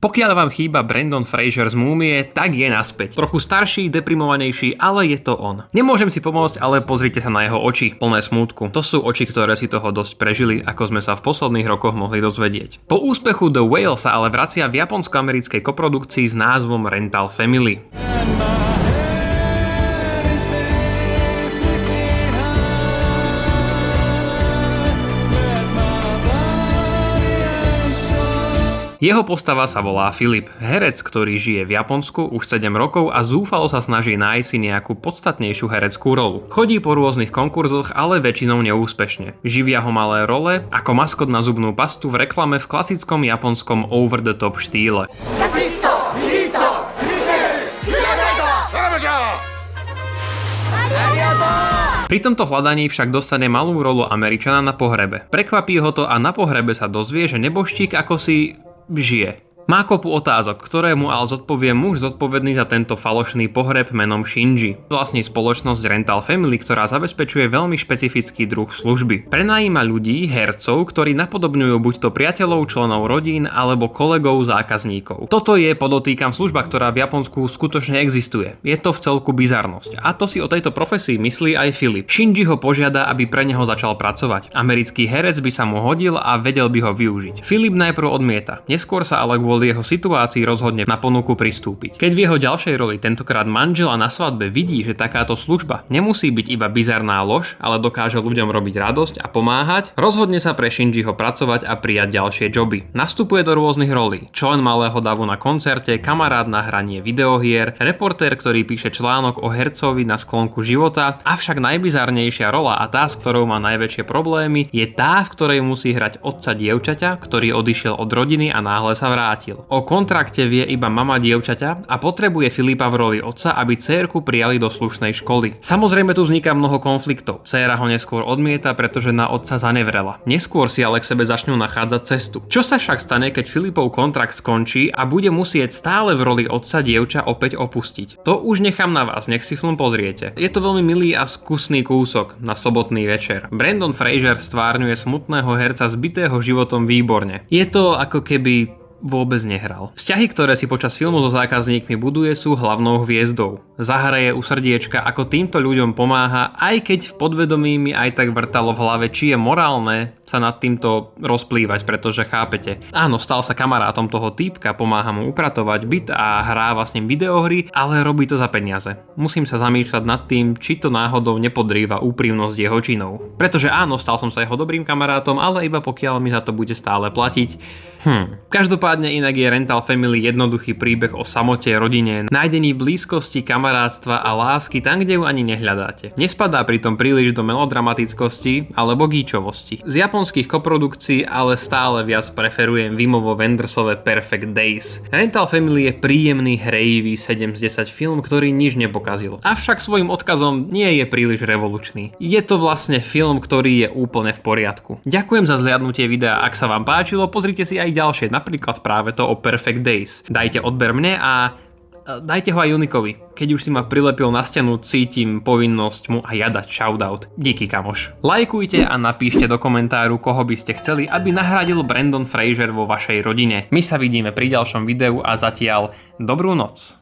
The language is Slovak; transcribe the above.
Pokiaľ vám chýba Brendan Fraser z Múmie, tak je naspäť. Trochu starší, deprimovanejší, ale je to on. Nemôžem si pomôcť, ale pozrite sa na jeho oči, plné smútku. To sú oči, ktoré si toho dosť prežili, ako sme sa v posledných rokoch mohli dozvedieť. Po úspechu The Whale sa ale vracia v japonsko-americkej koprodukcii s názvom Rental Family. Jeho postava sa volá Filip, herec, ktorý žije v Japonsku už 7 rokov a zúfalo sa snaží nájsť si nejakú podstatnejšiu hereckú rolu. Chodí po rôznych konkurzoch, ale väčšinou neúspešne. Živia ho malé role ako maskot na zubnú pastu v reklame v klasickom japonskom over-the-top štýle. Pri tomto hľadaní však dostane malú rolu Američana na pohrebe. Prekvapí ho to a na pohrebe sa dozvie, že nebožtík ako si žije. Má kopu otázok, ktoré mu ale zodpovie muž zodpovedný za tento falošný pohreb menom Shinji. Vlastní spoločnosť Rental Family, ktorá zabezpečuje veľmi špecifický druh služby. Prenajíma ľudí, hercov, ktorí napodobňujú buď to priateľov, členov rodín alebo kolegov zákazníkov. Toto je, podotýkam, služba, ktorá v Japonsku skutočne existuje. Je to v celku bizarnosť. A to si o tejto profesii myslí aj Filip. Shinji ho požiada, aby pre neho začal pracovať. Americký herec by sa mu hodil a vedel by ho využiť. Filip najprv odmieta. Neskôr sa ale kvôli jeho situácii rozhodne na ponuku pristúpiť. Keď v jeho ďalšej roli tentokrát manžel a na svadbe vidí, že takáto služba nemusí byť iba bizarná lož, ale dokáže ľuďom robiť radosť a pomáhať, rozhodne sa pre Shinjiho pracovať a prijať ďalšie joby. Nastupuje do rôznych rolí. Člen malého davu na koncerte, kamarát na hranie videohier, reportér, ktorý píše článok o hercovi na sklonku života, avšak najbizarnejšia rola a tá, s ktorou má najväčšie problémy, je tá, v ktorej musí hrať otca dievčaťa, ktorý odišiel od rodiny a náhle sa vrátil. O kontrakte vie iba mama dievčaťa a potrebuje Filipa v roli otca, aby dcérku prijali do slušnej školy. Samozrejme tu vzniká mnoho konfliktov. Dcéra ho neskôr odmieta, pretože na otca zanevrela. Neskôr si ale k sebe začnú nachádzať cestu. Čo sa však stane, keď Filipov kontrakt skončí a bude musieť stále v roli otca dievča opäť opustiť? To už nechám na vás, nech si film pozriete. Je to veľmi milý a skusný kúsok na sobotný večer. Brendan Fraser stvárňuje smutného herca zbitého životom výborne. Je to ako keby vôbec nehral. Vzťahy, ktoré si počas filmu so zákazníkmi buduje, sú hlavnou hviezdou. Zahraje u srdiečka, ako týmto ľuďom pomáha, aj keď v podvedomí mi aj tak vrtalo v hlave, či je morálne sa nad týmto rozplývať, pretože chápete. Áno, stal sa kamarátom toho týpka, pomáha mu upratovať byt a hráva s ním videohry, ale robí to za peniaze. Musím sa zamýšľať nad tým, či to náhodou nepodrýva úprimnosť jeho činov. Pretože áno, stal som sa jeho dobrým kamarátom, ale iba pokiaľ mi za to bude stále platiť. Každopádne inak je Rental Family jednoduchý príbeh o samote, rodine, nájdení blízkosti, kamarátstva a lásky tam, kde ju ani nehľadáte. Nespadá pritom príliš do melodramatickosti alebo gíčovosti. Z japonských koprodukcií ale stále viac preferujem Wimovo Wendersové Perfect Days. Rental Family je príjemný, hrejivý 7 z 10 film, ktorý nič nepokazil. Avšak svojim odkazom nie je príliš revolučný. Je to vlastne film, ktorý je úplne v poriadku. Ďakujem za zhliadnutie videa, ak sa vám páčilo, pozrite si aj ďalšie, napríklad práve to o Perfect Days. Dajte odber mne a dajte ho aj Unikovi. Keď už si ma prilepil na stenu, cítim povinnosť mu aj ja dať shoutout. Díky, kamoš. Lajkujte a napíšte do komentáru, koho by ste chceli, aby nahradil Brendan Fraser vo vašej rodine. My sa vidíme pri ďalšom videu a zatiaľ dobrú noc.